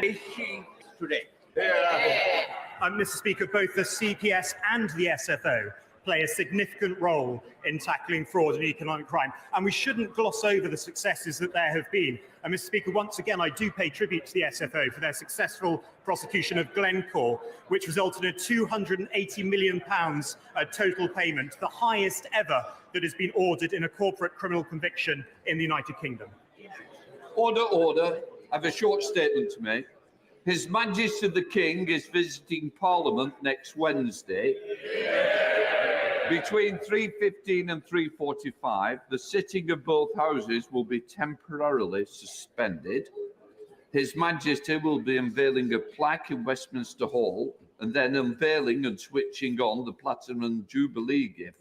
Rishi today. Mr. Speaker, both the CPS and the SFO play a significant role in tackling fraud and economic crime, and we shouldn't gloss over the successes that there have been. And Mr. Speaker, once again, I do pay tribute to the SFO for their successful prosecution of Glencore, which resulted in a £280 million total payment, the highest ever that has been ordered in a corporate criminal conviction in the United Kingdom. Order, order. I have a short statement to make. His Majesty the King is visiting Parliament next Wednesday. Between 3:15 and 3:45, the sitting of both houses will be temporarily suspended. His Majesty will be unveiling a plaque in Westminster Hall and then unveiling and switching on the Platinum Jubilee gift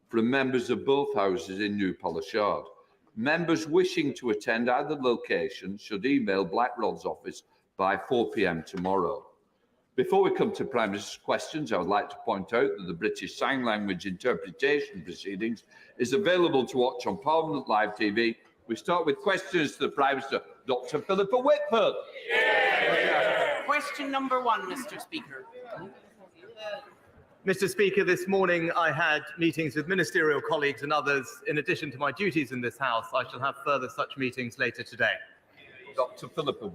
from members of both houses in New Palace Yard. Members wishing to attend either location should email Blackrod's office by 4 p.m. tomorrow. Before we come to Prime Minister's questions, I would like to point out that the British Sign Language interpretation proceedings is available to watch on Parliament Live TV. We start with questions to the Prime Minister. Dr. Philippa Whitford. Question number one, Mr. Speaker. Mr. Speaker, this morning I had meetings with ministerial colleagues and others. In addition to my duties in this House, I shall have further such meetings later today. Dr. Philippa.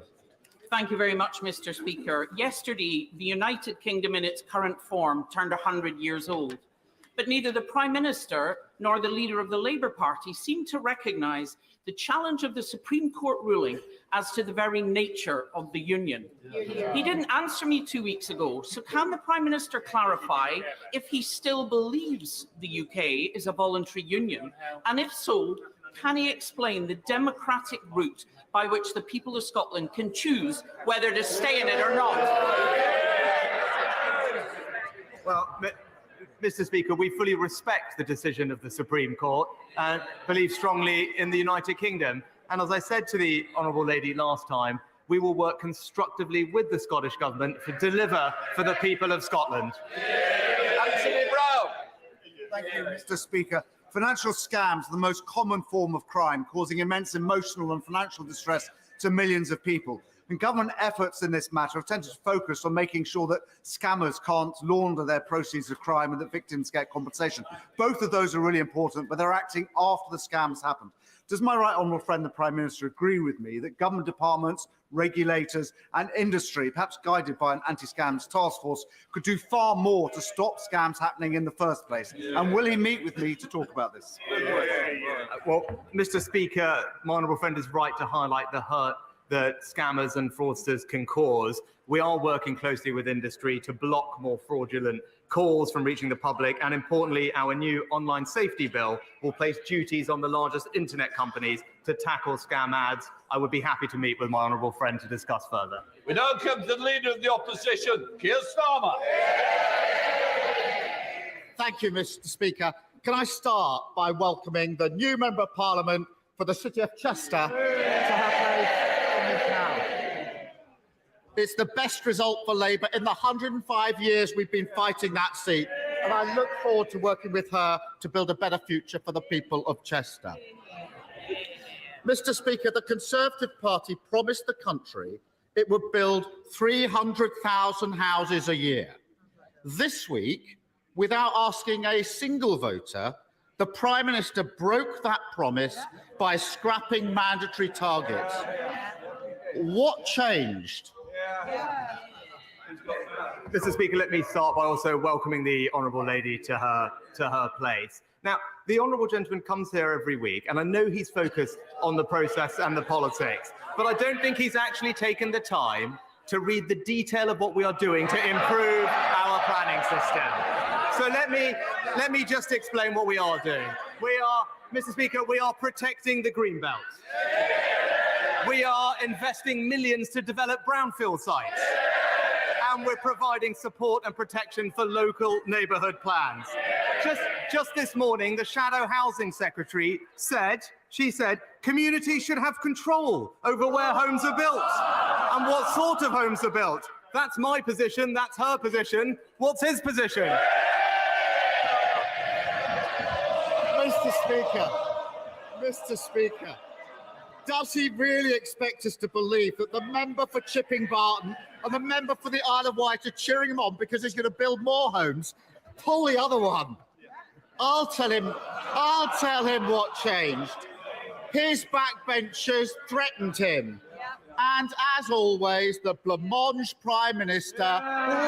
Thank you very much, Mr. Speaker. Yesterday, the United Kingdom in its current form turned 100 years old. But neither the Prime Minister nor the leader of the Labour Party seem to recognise the challenge of the Supreme Court ruling as to the very nature of the union. He didn't answer me 2 weeks ago, so can the Prime Minister clarify if he still believes the UK is a voluntary union? And if so, can he explain the democratic route by which the people of Scotland can choose whether to stay in it or not? Well, Mr. Speaker, we fully respect the decision of the Supreme Court and believe strongly in the United Kingdom. And as I said to the Honourable Lady last time, we will work constructively with the Scottish Government to deliver for the people of Scotland. Anthony Brown. Thank you, Mr. Speaker. Financial scams are the most common form of crime, causing immense emotional and financial distress to millions of people. And government efforts in this matter have tended to focus on making sure that scammers can't launder their proceeds of crime and that victims get compensation. Both of those are really important, but they're acting after the scams happened. Does my right honourable friend, the Prime Minister, agree with me that government departments, regulators and industry, perhaps guided by an anti-scams task force, could do far more to stop scams happening in the first place? And will he meet with me to talk about this? Well, Mr. Speaker, my honourable friend is right to highlight the hurt that scammers and fraudsters can cause. We are working closely with industry to block more fraudulent calls from reaching the public, and importantly, our new online safety bill will place duties on the largest internet companies to tackle scam ads. I would be happy to meet with my honourable friend to discuss further. We now come to the Leader of the Opposition, Keir Starmer. Thank you, Mr. Speaker. Can I start by welcoming the new Member of Parliament for the City of Chester to her place in this House. It's the best result for Labour in the 105 years we've been fighting that seat, and I look forward to working with her to build a better future for the people of Chester. Mr. Speaker, the Conservative Party promised the country it would build 300,000 houses a year. This week, without asking a single voter, the Prime Minister broke that promise by scrapping mandatory targets. What changed? Mr. Speaker, let me start by also welcoming the Honourable Lady to her place. Now, the Honourable Gentleman comes here every week, and I know he's focused on the process and the politics, but I don't think he's actually taken the time to read the detail of what we are doing to improve our planning system. So let me just explain what we are doing. Mr. Speaker, we are protecting the green belt. We are investing millions to develop brownfield sites. And we're providing support and protection for local neighbourhood plans. Just this morning, the Shadow Housing Secretary said, communities should have control over where homes are built and what sort of homes are built. That's my position, that's her position. What's his position? Mr. Speaker, Does he really expect us to believe that the member for Chipping Barton and the member for the Isle of Wight are cheering him on because he's going to build more homes? Pull the other one. I'll tell him what changed. His backbenchers threatened him. And as always, the blancmange Prime Minister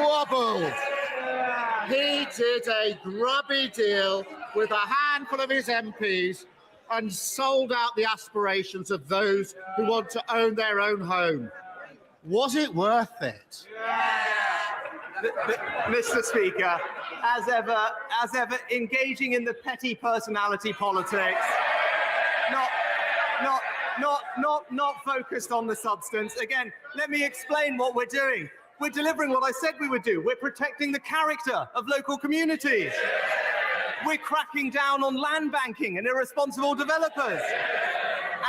wobbled. He did a grubby deal with a handful of his MPs and sold out the aspirations of those who want to own their own home. Was it worth it? Mr. Speaker, as ever, engaging in the petty personality politics, not focused on the substance. Again, let me explain what we're doing. We're delivering what I said we would do. We're protecting the character of local communities. We're cracking down on land banking and irresponsible developers.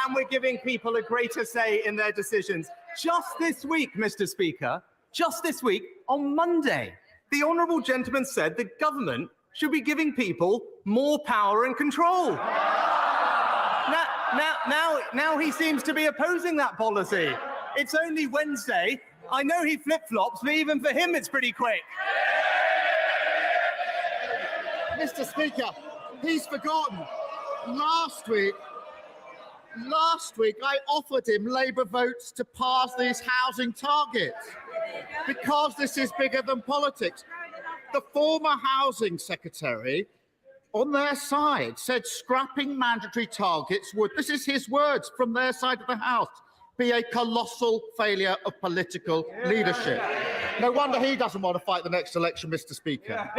And we're giving people a greater say in their decisions. Just this week, Mr. Speaker, just this week, on Monday, the honourable gentleman said the government should be giving people more power and control. Now he seems to be opposing that policy. It's only Wednesday. I know he flip-flops, but even for him, it's pretty quick. Mr. Speaker, he's forgotten. Last week, I offered him Labour votes to pass these housing targets because this is bigger than politics. The former housing secretary on their side said scrapping mandatory targets would, this is his words from their side of the House, be a colossal failure of political leadership. No wonder he doesn't want to fight the next election, Mr. Speaker.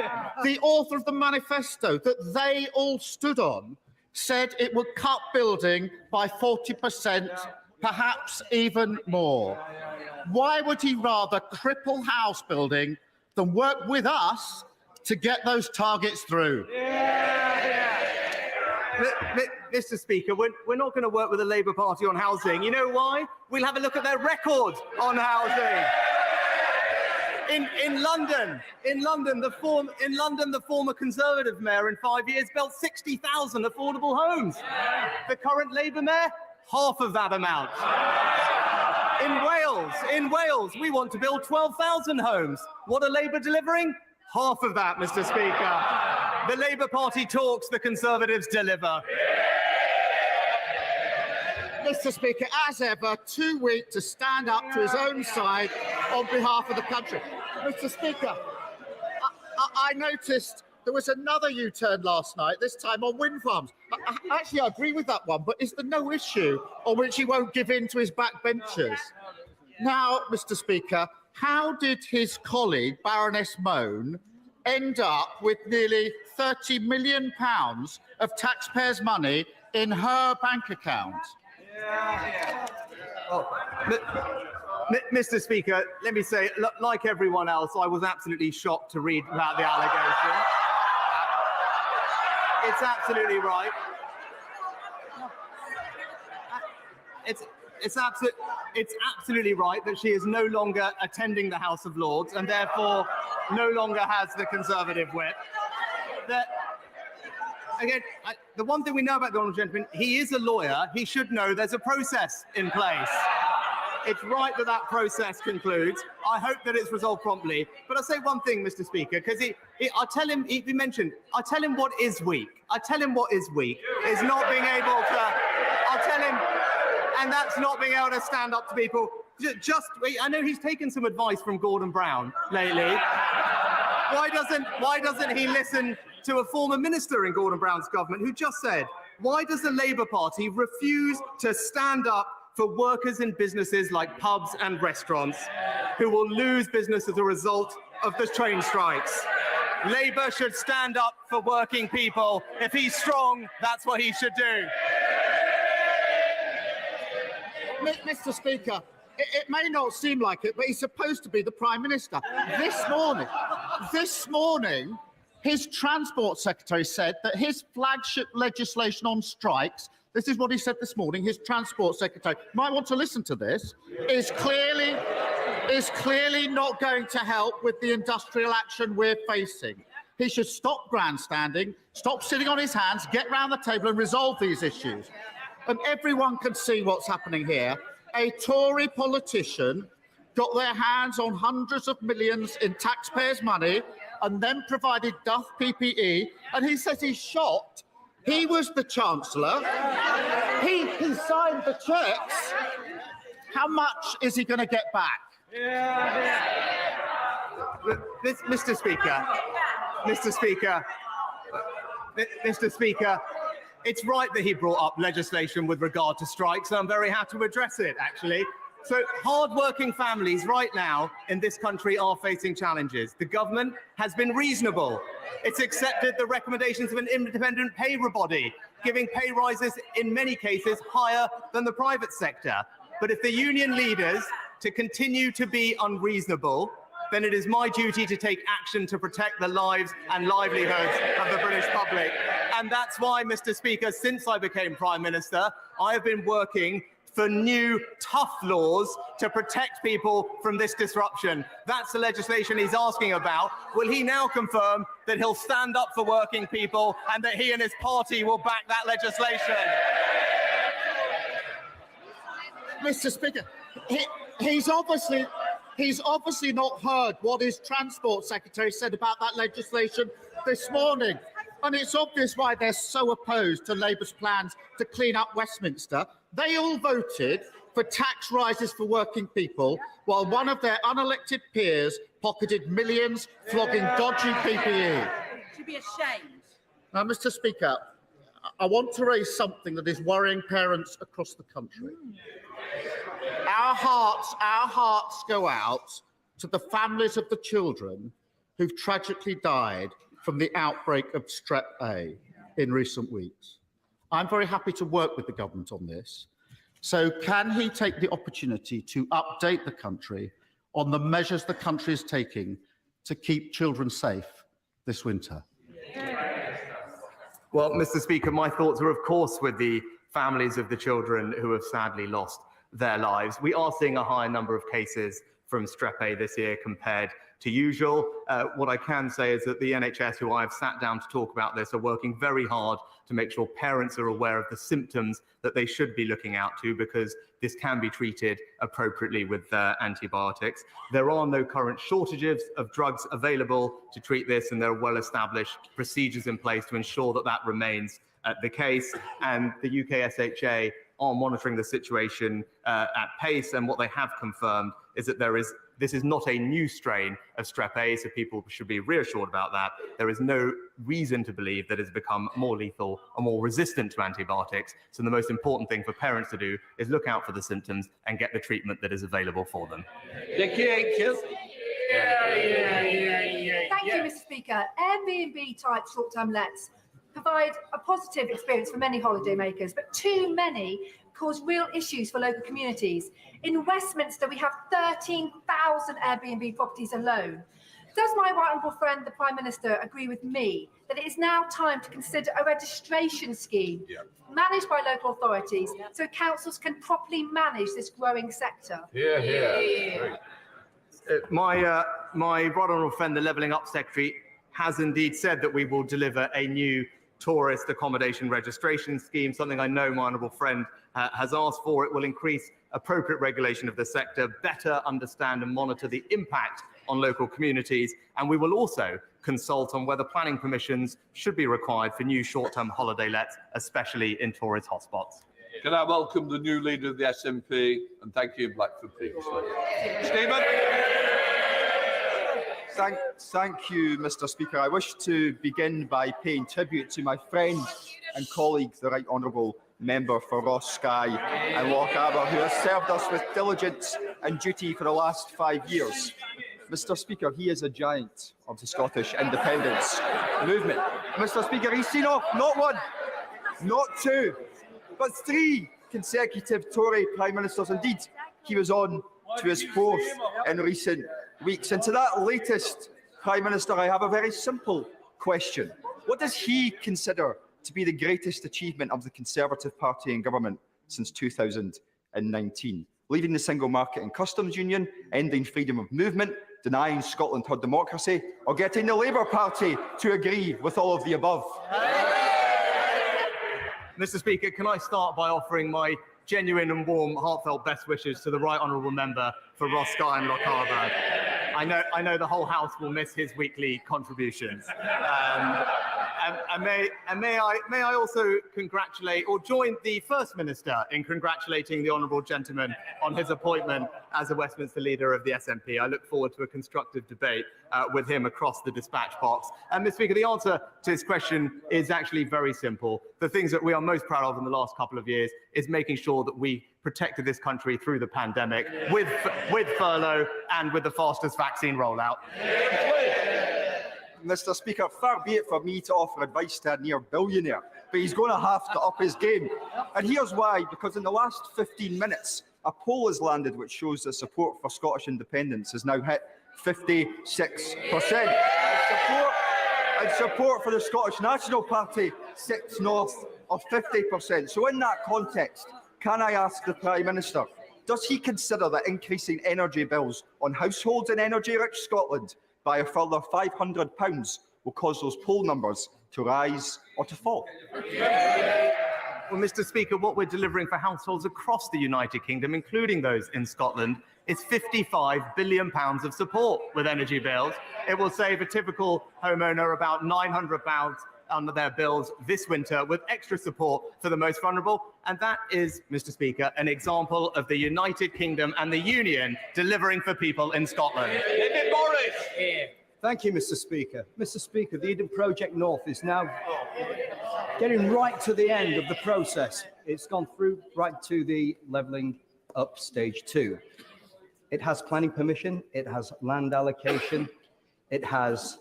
The author of the manifesto that they all stood on said it would cut building by 40%, perhaps even more. Why would he rather cripple house building than work with us to get those targets through? Mr. Speaker, we're not going to work with the Labour Party on housing. You know why? We'll have a look at their record on housing. In London, the former Conservative mayor in 5 years built 60,000 affordable homes. The current Labour mayor, half of that amount. In Wales, we want to build 12,000 homes. What are Labour delivering? Half of that, Mr. Speaker. The Labour Party talks, the Conservatives deliver. Mr. Speaker, as ever, too weak to stand up to his own side on behalf of the country. Mr. Speaker, I noticed there was another U-turn last night, this time on wind farms. Actually, I agree with that one, but is there no issue on which he won't give in to his backbenchers? Now, Mr. Speaker, how did his colleague, Baroness Moan, end up with nearly £30 million of taxpayers' money in her bank account? Well, Mr. Speaker, let me say, like everyone else, I was absolutely shocked to read about the allegation. It's absolutely right. It's absolutely right that she is no longer attending the House of Lords and therefore no longer has the Conservative whip. Again, the one thing we know about the honourable gentleman, he is a lawyer. He should know there's a process in place. It's right that that process concludes. I hope that it's resolved promptly. But I'll say one thing, Mr. Speaker, because I tell him what is weak. I tell him what is weak is not being able to, I'll tell him, and that's not being able to stand up to people. I know he's taken some advice from Gordon Brown lately. Why doesn't he listen to a former minister in Gordon Brown's government who just said, why does the Labour Party refuse to stand up for workers in businesses like pubs and restaurants who will lose business as a result of the train strikes? Labour should stand up for working people. If he's strong, that's what he should do. Mr. Speaker, it may not seem like it, but he's supposed to be the Prime Minister. This morning, his Transport Secretary said that his flagship legislation on strikes, this is what he said this morning, his Transport Secretary, might want to listen to this, is clearly not going to help with the industrial action we're facing. He should stop grandstanding, stop sitting on his hands, get round the table and resolve these issues. and everyone can see what's happening here. A Tory politician got their hands on hundreds of millions in taxpayers' money and then provided Duff PPE, and he says he's shocked. He was the Chancellor. He signed the cheques. How much is he going to get back? Mr. Speaker, it's right that he brought up legislation with regard to strikes, and I'm very happy to address it, actually. So hard-working families right now in this country are facing challenges. The government has been reasonable. It's accepted the recommendations of an independent pay body, giving pay rises in many cases higher than the private sector. But if the union leaders to continue to be unreasonable, then it is my duty to take action to protect the lives and livelihoods of the British public. And that's why, Mr. Speaker, since I became Prime Minister, I have been working for new, tough laws to protect people from this disruption. That's the legislation he's asking about. Will he now confirm that he'll stand up for working people and that he and his party will back that legislation? Mr. Speaker, he's obviously not heard what his Transport Secretary said about that legislation this morning. And it's obvious why they're so opposed to Labour's plans to clean up Westminster. They all voted for tax rises for working people, while one of their unelected peers pocketed millions flogging dodgy PPE. Should be ashamed. Now, Mr. Speaker, I want to raise something that is worrying parents across the country. Our hearts go out to the families of the children who've tragically died from the outbreak of Strep A in recent weeks. I'm very happy to work with the government on this. So can he take the opportunity to update the country on the measures the country is taking to keep children safe this winter? Well, Mr. Speaker, my thoughts are, of course, with the families of the children who have sadly lost their lives. We are seeing a higher number of cases from Strep A this year compared to usual. What I can say is that the NHS, who I've sat down to talk about this, are working very hard to make sure parents are aware of the symptoms that they should be looking out to, because this can be treated appropriately with antibiotics. There are no current shortages of drugs available to treat this, and there are well-established procedures in place to ensure that that remains the case. And the UK SHA are monitoring the situation at pace, and what they have confirmed is that this is not a new strain of Strep A, so people should be reassured about that. There is no reason to believe that it's become more lethal or more resistant to antibiotics. So the most important thing for parents to do is look out for the symptoms and get the treatment that is available for them. Thank you, Mr. Speaker. Airbnb-type short-term lets provide a positive experience for many holidaymakers, but too many cause real issues for local communities. In Westminster, we have 13,000 Airbnb properties alone. Does my right honourable friend, the Prime Minister, agree with me that it is now time to consider a registration scheme managed by local authorities so councils can properly manage this growing sector? My right honourable friend, the Levelling Up Secretary, has indeed said that we will deliver a new tourist accommodation registration scheme, something I know my honourable friend has asked for. It will increase appropriate regulation of the sector, better understand and monitor the impact on local communities, and we will also consult on whether planning permissions should be required for new short-term holiday lets, especially in tourist hotspots. Can I welcome the new leader of the SNP, and thank you, Blackford previously. Stephen. Thank you, Mr. Speaker. I wish to begin by paying tribute to my friend and colleague, the Right Honourable Member for Ross Skye and Loch Aber, who has served us with diligence and duty for the last 5 years. Mr. Speaker, he is a giant of the Scottish independence movement. Mr. Speaker, he's seen off not one, not two, but 3 consecutive Tory Prime Ministers. Indeed, he was on to his 4th in recent weeks. And to that latest Prime Minister, I have a very simple question. What does he consider to be the greatest achievement of the Conservative Party in government since 2019? Leaving the single market and customs union, ending freedom of movement, denying Scotland her democracy, or getting the Labour Party to agree with all of the above? Mr. Speaker, can I start by offering my genuine and warm, heartfelt best wishes to the right honourable member for Ross Skye and Lochaber. I know the whole House will miss his weekly contributions. And may I also congratulate or join the First Minister in congratulating the honourable gentleman on his appointment as a Westminster leader of the SNP. I look forward to a constructive debate with him across the dispatch box. And Mr. Speaker, the answer to his question is actually very simple. The things that we are most proud of in the last couple of years is making sure that we protected this country through the pandemic with furlough and with the fastest vaccine rollout. Mr. Speaker, far be it for me to offer advice to a near billionaire, but he's going to have to up his game. And here's why, because in the last 15 minutes, a poll has landed which shows that support for Scottish independence has now hit 56%. And support for the Scottish National Party sits north of 50%. So in that context, can I ask the Prime Minister, does he consider that increasing energy bills on households in energy-rich Scotland by a further £500 will cause those poll numbers to rise or to fall? Well, Mr. Speaker, what we're delivering for households across the United Kingdom, including those in Scotland, is £55 billion of support with energy bills. It will save a typical homeowner about £900 under their bills this winter, with extra support for the most vulnerable. And that is, Mr. Speaker, an example of the United Kingdom and the Union delivering for people in Scotland. Thank you, Mr. Speaker. Mr. Speaker, the Eden Project North is now getting right to the end of the process. It's gone through right to the levelling up stage 2. It has planning permission, it has land allocation, it has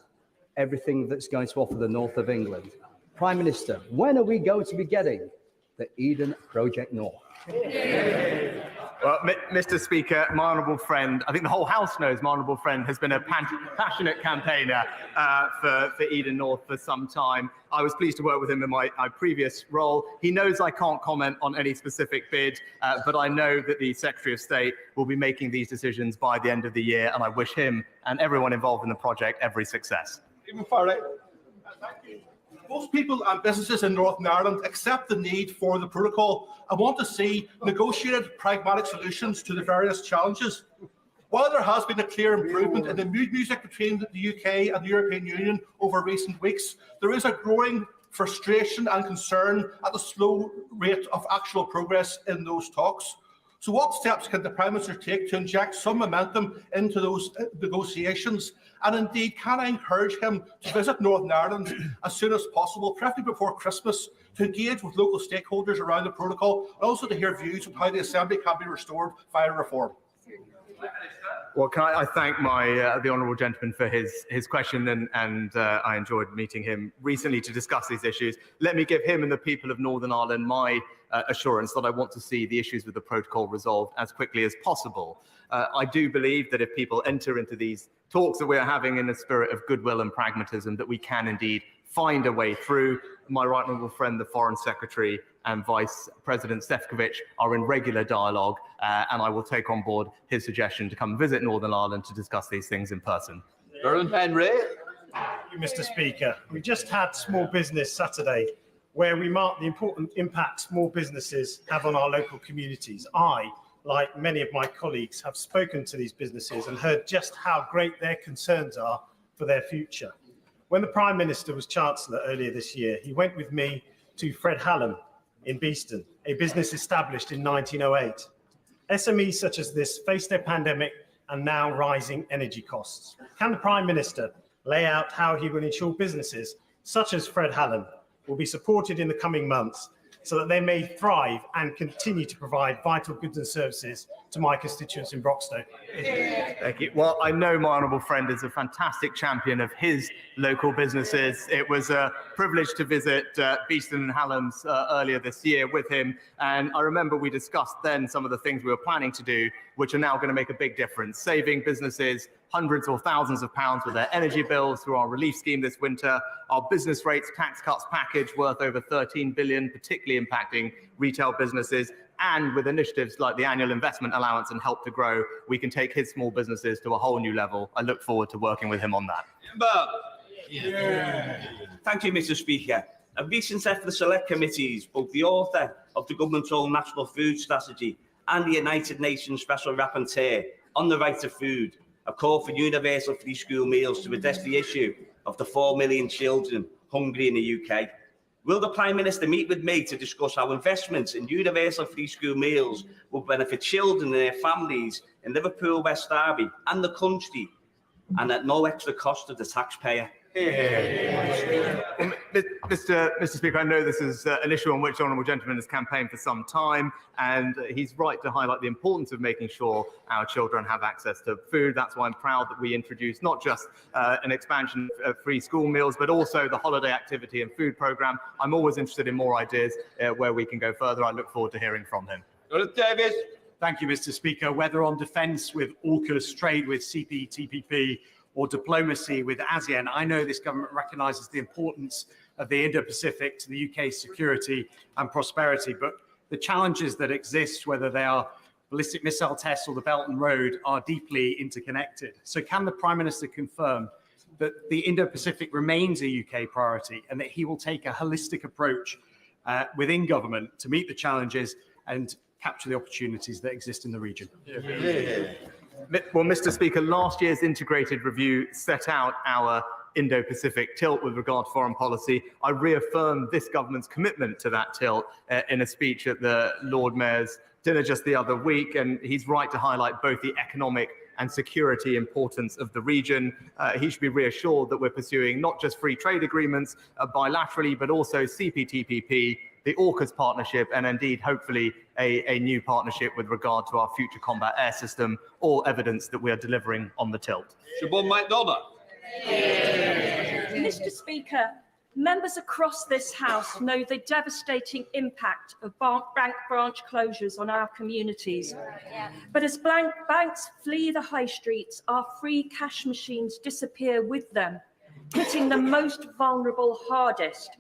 everything that's going to offer the north of England. Prime Minister, when are we going to be getting the Eden Project North? Well, Mr. Speaker, my honourable friend, I think the whole House knows my honourable friend has been a passionate campaigner for Eden North for some time. I was pleased to work with him in my previous role. He knows I can't comment on any specific bid, but I know that the Secretary of State will be making these decisions by the end of the year, and I wish him and everyone involved in the project every success. Most people and businesses in Northern Ireland accept the need for the protocol and want to see negotiated, pragmatic solutions to the various challenges. While there has been a clear improvement in the mood music between the UK and the European Union over recent weeks, there is a growing frustration and concern at the slow rate of actual progress in those talks. So what steps can the Prime Minister take to inject some momentum into those negotiations? And indeed, can I encourage him to visit Northern Ireland as soon as possible, preferably before Christmas, to engage with local stakeholders around the protocol, and also to hear views on how the Assembly can be restored via reform? Well, can I thank the honourable gentleman for his question, and I enjoyed meeting him recently to discuss these issues. Let me give him and the people of Northern Ireland my assurance that I want to see the issues with the protocol resolved as quickly as possible. I do believe that if people enter into these talks that we are having in a spirit of goodwill and pragmatism, that we can indeed find a way through. My right honourable friend, the Foreign Secretary and Vice President Sefcovic are in regular dialogue, and I will take on board his suggestion to come visit Northern Ireland to discuss these things in person. Henry. Thank you, Mr. Speaker. We just had Small Business Saturday, where we marked the important impact small businesses have on our local communities. I, like many of my colleagues, have spoken to these businesses and heard just how great their concerns are for their future. When the Prime Minister was Chancellor earlier this year, he went with me to Fred Hallam in Beeston, a business established in 1908. SMEs such as this face their pandemic and now rising energy costs. Can the Prime Minister lay out how he will ensure businesses such as Fred Hallam will be supported in the coming months so that they may thrive and continue to provide vital goods and services to my constituents in Broxton? Thank you. Well, I know my honourable friend is a fantastic champion of his local businesses. It was a privilege to visit Beeston and Hallam's earlier this year with him, and I remember we discussed then some of the things we were planning to do, which are now going to make a big difference, saving businesses hundreds or thousands of pounds with their energy bills through our relief scheme this winter, our business rates tax cuts package worth over 13 billion, particularly impacting retail businesses, and with initiatives like the annual investment allowance and help to grow, we can take his small businesses to a whole new level. I look forward to working with him on that. Thank you, Mr. Speaker. A recent effort of the select committees, both the author of the government's own National Food Strategy and the United Nations Special Rapporteur on the right to food, have called for universal free school meals to address the issue of the 4 million children hungry in the UK. Will the Prime Minister meet with me to discuss how investments in universal free school meals will benefit children and their families in Liverpool, West Derby and the country, and at no extra cost to the taxpayer? Well, Mr. Speaker, I know this is an issue on which the honourable gentleman has campaigned for some time, and he's right to highlight the importance of making sure our children have access to food. That's why I'm proud that we introduced not just an expansion of free school meals, but also the holiday activity and food programme. I'm always interested in more ideas where we can go further. I look forward to hearing from him. Davis. Thank you, Mr. Speaker. Whether on defence with AUKUS, trade with CPTPP, or diplomacy with ASEAN, I know this government recognises the importance of the Indo-Pacific to the UK's security and prosperity, but the challenges that exist, whether they are ballistic missile tests or the Belt and Road, are deeply interconnected. So can the Prime Minister confirm that the Indo-Pacific remains a UK priority and that he will take a holistic approach within government to meet the challenges and capture the opportunities that exist in the region? Well, Mr. Speaker, last year's integrated review set out our Indo-Pacific tilt with regard to foreign policy. I reaffirmed this government's commitment to that tilt in a speech at the Lord Mayor's dinner just the other week, and he's right to highlight both the economic and security importance of the region. He should be reassured that we're pursuing not just free trade agreements bilaterally, but also CPTPP, the AUKUS partnership, and indeed, hopefully, a new partnership with regard to our future combat air system, all evidence that we are delivering on the tilt. Siobhan McDonough. Mr. Speaker, members across this House know the devastating impact of bank branch closures on our communities. But as banks flee the high streets, our free cash machines disappear with them, hitting the most vulnerable hardest.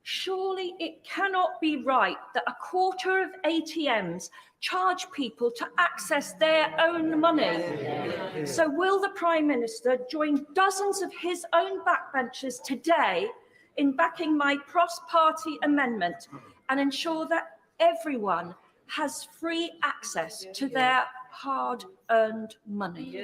Surely it cannot be right that a quarter of ATMs charge people to access their own money. So will the Prime Minister join dozens of his own backbenchers today in backing my cross-party amendment and ensure that everyone has free access to their hard-earned money?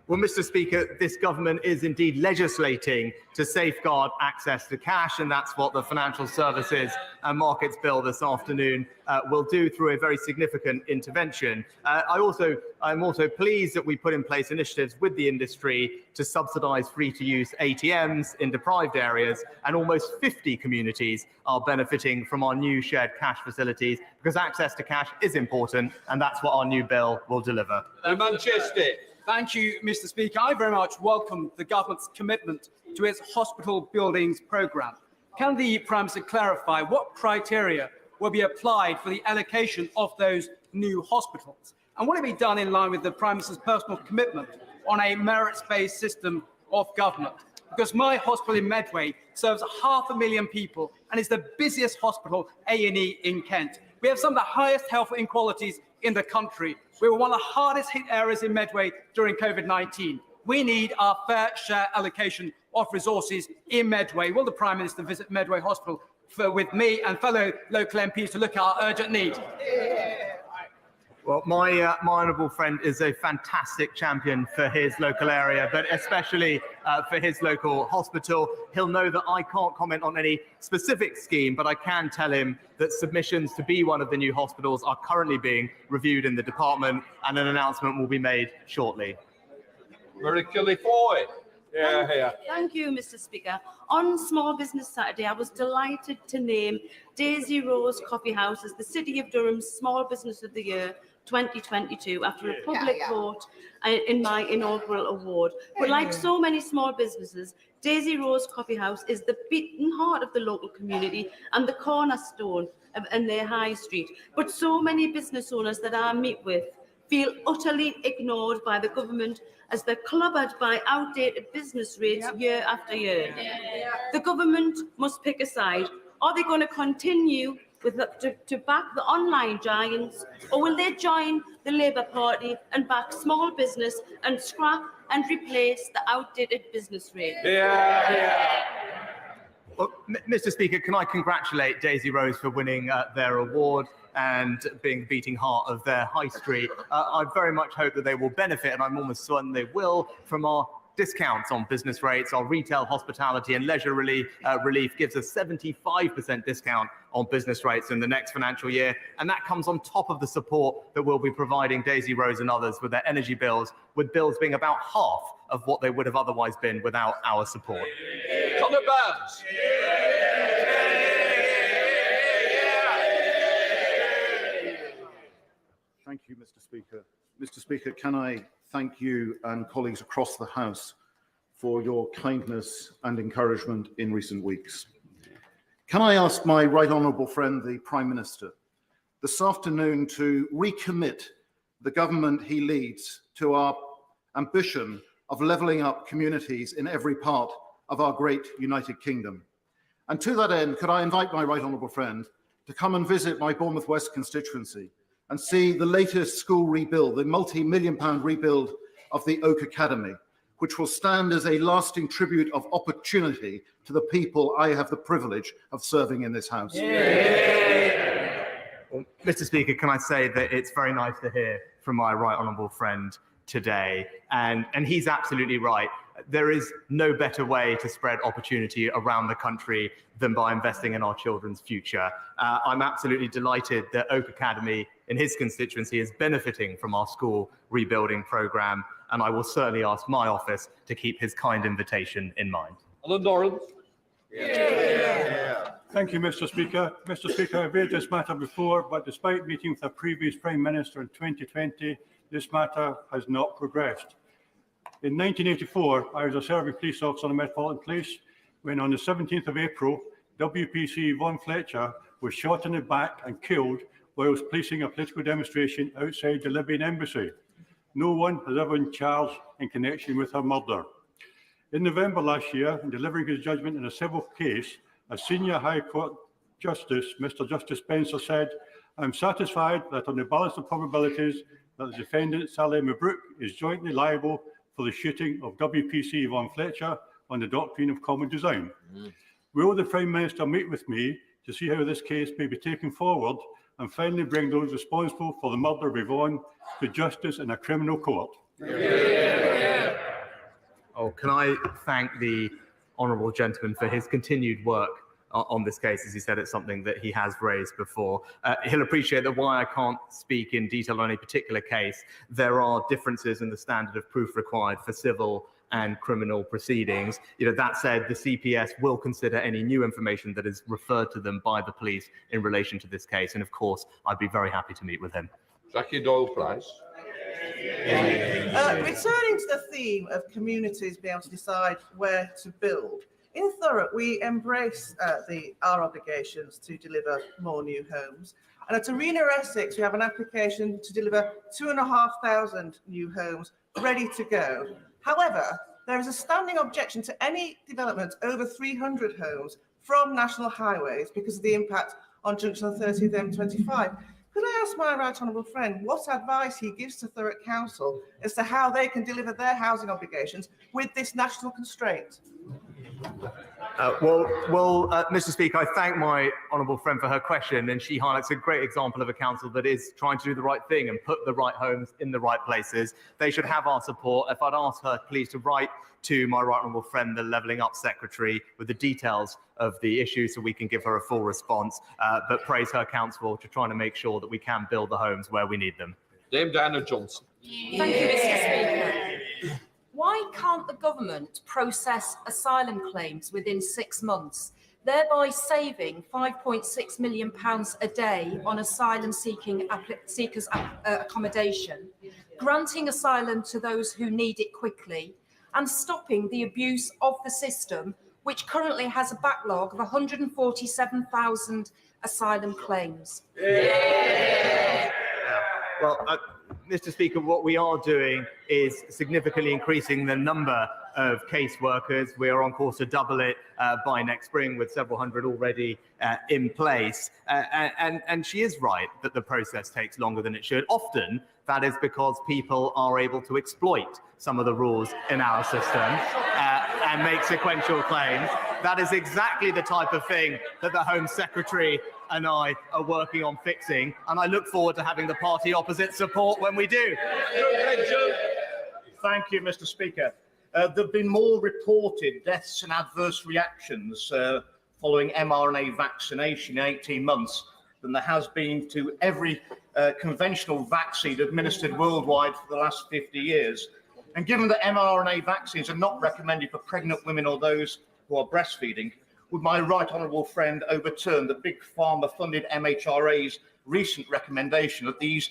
Well, Mr. Speaker, this government is indeed legislating to safeguard access to cash, and that's what the Financial Services and Markets Bill this afternoon will do through a very significant intervention. I'm also pleased that we put in place initiatives with the industry to subsidise free-to-use ATMs in deprived areas, and almost 50 communities are benefiting from our new shared cash facilities, because access to cash is important, and that's what our new bill will deliver. Manchester. Thank you, Mr. Speaker. I very much welcome the government's commitment to its hospital buildings programme. Can the Prime Minister clarify what criteria will be applied for the allocation of those new hospitals? And will it be done in line with the Prime Minister's personal commitment on a merits-based system of government? Because my hospital in Medway serves 500,000 people and is the busiest hospital A&E in Kent. We have some of the highest health inequalities in the country. We were one of the hardest hit areas in Medway during COVID-19. We need our fair share allocation of resources in Medway. Will the Prime Minister visit Medway Hospital with me and fellow local MPs to look at our urgent need? Well, my honourable friend is a fantastic champion for his local area, but especially for his local hospital. He'll know that I can't comment on any specific scheme, but I can tell him that submissions to be one of the new hospitals are currently being reviewed in the department, and an announcement will be made shortly. Thank you, Mr. Speaker. On Small Business Saturday, I was delighted to name Daisy Rose Coffee House as the City of Durham's Small Business of the Year 2022 after a public vote in my inaugural award. But like so many small businesses, Daisy Rose Coffee House is the beating heart of the local community and the cornerstone in their high street. But so many business owners that I meet with feel utterly ignored by the government as they're clobbered by outdated business rates year after year. The government must pick a side. Are they going to continue to back the online giants, or will they join the Labour Party and back small business and scrap and replace the outdated business rate? Well, Mr. Speaker, can I congratulate Daisy Rose for winning their award and being the beating heart of their high street. I very much hope that they will benefit, and I'm almost certain they will, from our discounts on business rates. Our retail, hospitality and leisure relief gives a 75% discount on business rates in the next financial year. And that comes on top of the support that we'll be providing Daisy Rose and others with their energy bills, with bills being about half of what they would have otherwise been without our support. Conor Barnes. Thank you, Mr. Speaker. Mr. Speaker, can I thank you and colleagues across the House for your kindness and encouragement in recent weeks. Can I ask my right honourable friend, the Prime Minister, this afternoon to recommit the government he leads to our ambition of levelling up communities in every part of our great United Kingdom? And to that end, could I invite my right honourable friend to come and visit my Bournemouth West constituency and see the latest school rebuild, the multi-million-pound rebuild of the Oak Academy, which will stand as a lasting tribute of opportunity to the people I have the privilege of serving in this House. Yeah. Well, Mr. Speaker, can I say that it's very nice to hear from my right honourable friend today, and he's absolutely right. There is no better way to spread opportunity around the country than by investing in our children's future. I'm absolutely delighted that Oak Academy in his constituency is benefiting from our school rebuilding programme, and I will certainly ask my office to keep his kind invitation in mind. Alan Doran. Thank you, Mr. Speaker. Mr. Speaker, I've raised this matter before, but despite meeting with a previous Prime Minister in 2020, this matter has not progressed. In 1984, I was a serving police officer in the Metropolitan Police when on the 17th of April, WPC Yvonne Fletcher was shot in the back and killed whilst policing a political demonstration outside the Libyan embassy. No one has ever been charged in connection with her murder. In November last year, in delivering his judgment in a civil case, a senior High Court Justice, Mr. Justice Spencer, said, "I'm satisfied that on the balance of probabilities that the defendant, Saleh Mabrouk, is jointly liable for the shooting of WPC Yvonne Fletcher on the doctrine of common design." Will the Prime Minister meet with me to see how this case may be taken forward and finally bring those responsible for the murder of Yvonne to justice in a criminal court? Oh, can I thank the honourable gentleman for his continued work on this case. As he said, it's something that he has raised before. He'll appreciate that while I can't speak in detail on any particular case, there are differences in the standard of proof required for civil and criminal proceedings. That said, the CPS will consider any new information that is referred to them by the police in relation to this case. And of course, I'd be very happy to meet with him. Jackie Doyle-Price. Returning to the theme of communities being able to decide where to build, in Thurrock, we embrace our obligations to deliver more new homes. And at Arena Essex, we have an application to deliver 2,500 new homes ready to go. However, there is a standing objection to any development over 300 homes from National Highways because of the impact on Junction 30 M25. Could I ask my right honourable friend what advice he gives to Thurrock Council as to how they can deliver their housing obligations with this national constraint? Mr. Speaker, I thank my honourable friend for her question, and she highlights a great example of a council that is trying to do the right thing and put the right homes in the right places. They should have our support. If I'd ask her, please, to write to my right honourable friend, the Levelling Up Secretary, with the details of the issue so we can give her a full response, but praise her council to trying to make sure that we can build the homes where we need them. Dame Diana Johnson. Thank you, Mr. Speaker. Why can't the government process asylum claims within 6 months, thereby saving £5.6 million a day on asylum seekers' accommodation, granting asylum to those who need it quickly, and stopping the abuse of the system, which currently has a backlog of 147,000 asylum claims? Mr. Speaker, what we are doing is significantly increasing the number of caseworkers. We are on course to double it by next spring, with several hundred already in place. And she is right that the process takes longer than it should. Often, that is because people are able to exploit some of the rules in our system. and make sequential claims. That is exactly the type of thing that the Home Secretary and I are working on fixing, and I look forward to having the party opposite support when we do. Thank you, Mr. Speaker. There have been more reported deaths and adverse reactions following mRNA vaccination in 18 months than there has been to every conventional vaccine administered worldwide for the last 50 years. And given that mRNA vaccines are not recommended for pregnant women or those who are breastfeeding, would my right honourable friend overturn the Big Pharma-funded MHRA's recent recommendation that these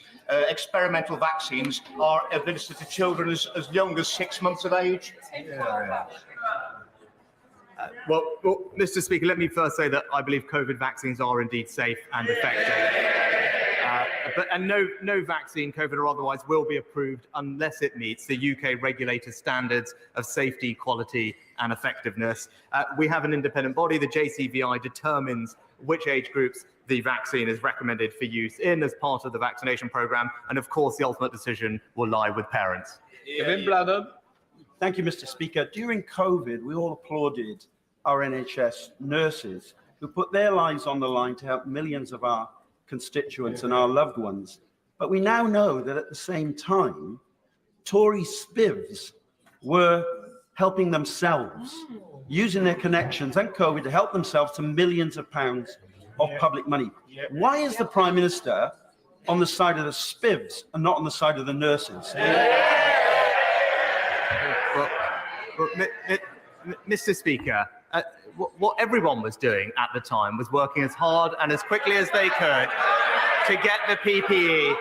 experimental vaccines are administered to children as young as 6 months of age? Well, Mr. Speaker, let me first say that I believe COVID vaccines are indeed safe and effective. And no vaccine, COVID or otherwise, will be approved unless it meets the UK regulator standards of safety, quality and effectiveness. We have an independent body. The JCVI determines which age groups the vaccine is recommended for use in as part of the vaccination programme. And of course, the ultimate decision will lie with parents. Thank you, Mr. Speaker. During COVID, we all applauded our NHS nurses who put their lives on the line to help millions of our constituents and our loved ones. But we now know that at the same time, Tory spivs were helping themselves, using their connections and COVID to help themselves to millions of pounds of public money. Why is the Prime Minister on the side of the spivs and not on the side of the nurses? Well, Mr. Speaker, what everyone was doing at the time was working as hard and as quickly as they could to get the PPE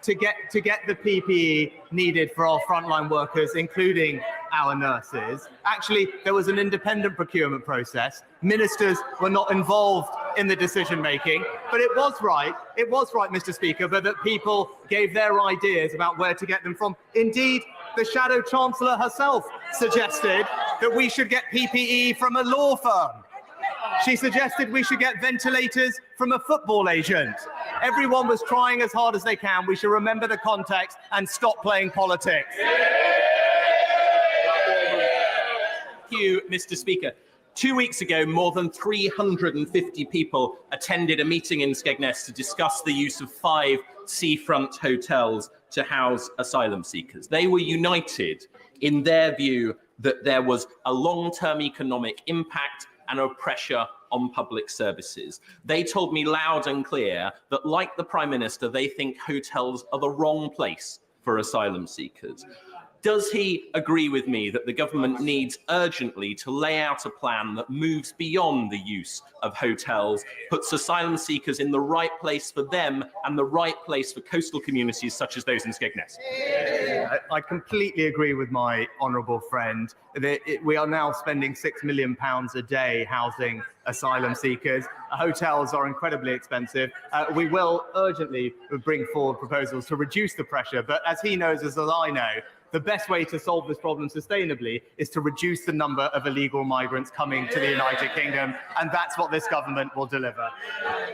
to get the PPE needed for our frontline workers, including our nurses. Actually, there was an independent procurement process. Ministers were not involved in the decision making, but it was right, Mr. Speaker, but that people gave their ideas about where to get them from. Indeed, the Shadow Chancellor herself suggested that we should get PPE from a law firm. She suggested we should get ventilators from a football agent. Everyone was trying as hard as they can. We should remember the context and stop playing politics. Thank you, Mr. Speaker. 2 weeks ago, more than 350 people attended a meeting in Skegness to discuss the use of 5 seafront hotels to house asylum seekers. They were united in their view that there was a long-term economic impact and a pressure on public services. They told me loud and clear that, like the Prime Minister, they think hotels are the wrong place for asylum seekers. Does he agree with me that the government needs urgently to lay out a plan that moves beyond the use of hotels, puts asylum seekers in the right place for them and the right place for coastal communities such as those in Skegness? I completely agree with my honourable friend. We are now spending £6 million a day housing asylum seekers. Hotels are incredibly expensive. We will urgently bring forward proposals to reduce the pressure, but as he knows, as I know, the best way to solve this problem sustainably is to reduce the number of illegal migrants coming to the United Kingdom, and that's what this government will deliver.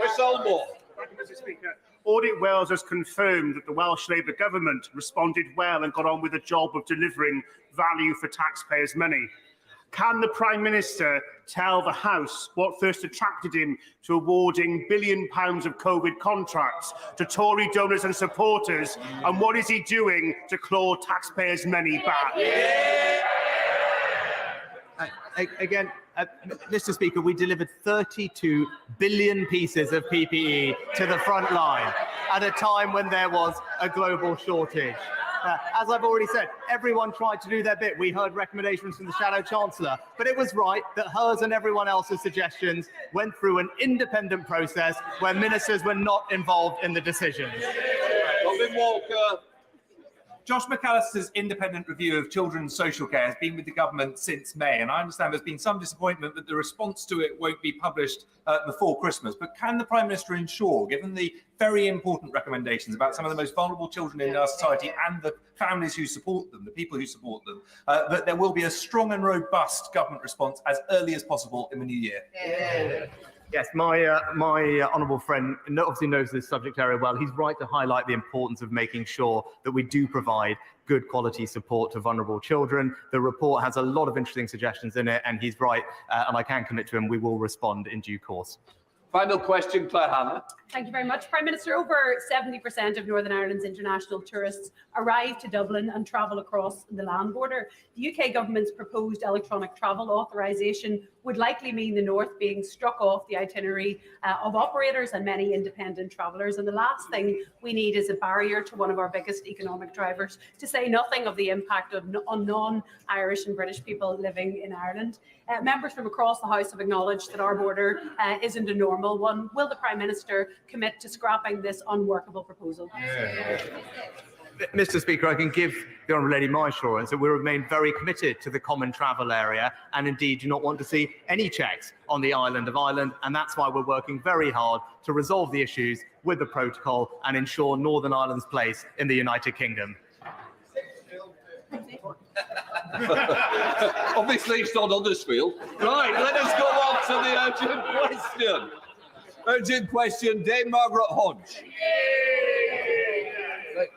Thank you, Mr. Speaker. Audit Wales has confirmed that the Welsh Labour government responded well and got on with the job of delivering value for taxpayers' money. Can the Prime Minister tell the House what first attracted him to awarding £1 billion of COVID contracts to Tory donors and supporters, and what is he doing to claw taxpayers' money back? Again, Mr. Speaker, we delivered 32 billion pieces of PPE to the front line at a time when there was a global shortage. As I've already said, everyone tried to do their bit. We heard recommendations from the Shadow Chancellor, but it was right that hers and everyone else's suggestions went through an independent process where ministers were not involved in the decisions. Robin Walker. Josh McAllister's independent review of children's social care has been with the government since May, and I understand there's been some disappointment that the response to it won't be published before Christmas. But can the Prime Minister ensure, given the very important recommendations about some of the most vulnerable children in our society and the families who support them, the people who support them, that there will be a strong and robust government response as early as possible in the new year? Yes, my honourable friend obviously knows this subject area well. He's right to highlight the importance of making sure that we do provide good quality support to vulnerable children. The report has a lot of interesting suggestions in it, and he's right, and I can commit to him, we will respond in due course. Final question, Claire Hannah. Thank you very much, Prime Minister. Over 70% of Northern Ireland's international tourists arrive to Dublin and travel across the land border. The UK government's proposed electronic travel authorisation would likely mean the North being struck off the itinerary of operators and many independent travellers. And the last thing we need is a barrier to one of our biggest economic drivers, to say nothing of the impact on non-Irish and British people living in Ireland. Members from across the House have acknowledged that our border isn't a normal one. Will the Prime Minister commit to scrapping this unworkable proposal? Mr. Speaker, I can give the Honourable Lady my assurance that we remain very committed to the common travel area and indeed do not want to see any checks on the island of Ireland, and that's why we're working very hard to resolve the issues with the protocol and ensure Northern Ireland's place in the United Kingdom. Obviously, it's not Huddersfield. Right, let us go on to the urgent question. Urgent question, Dame Margaret Hodge. Right.